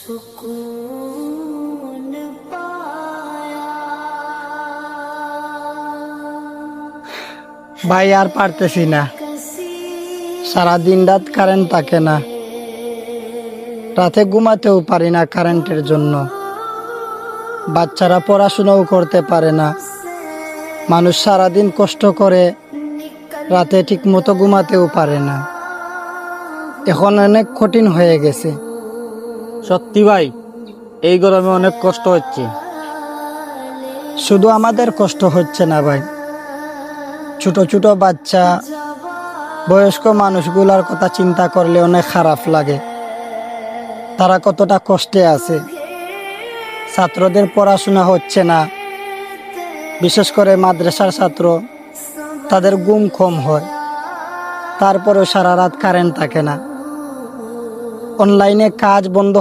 सुकून पाया। ভাই আর পারতেছি না, সারা দিন রাত কারেন্ট থাকে না, রাতে ঘুমাতেও পারি না কারেন্টের জন্য। বাচ্চারা পড়াশোনাও করতে পারে না, মানুষ সারাদিন কষ্ট করে রাতে ঠিক মতো ঘুমাতেও পারে না। এখন অনেক কঠিন হয়ে গেছে। সত্যি ভাই, এই গরমে অনেক কষ্ট হচ্ছে। শুধু আমাদের কষ্ট হচ্ছে না ভাই, ছোট ছোট বাচ্চা, বয়স্ক মানুষগুলার কথা চিন্তা করলে অনেক খারাপ লাগে। তারা কতটা কষ্টে আছে। ছাত্রদের পড়াশোনা হচ্ছে না, বিশেষ করে মাদ্রাসার ছাত্র, তাদের ঘুম কম হয়, তারপরেও সারা রাত কারেন্ট থাকে না। অনলাইনে কাজ বন্ধ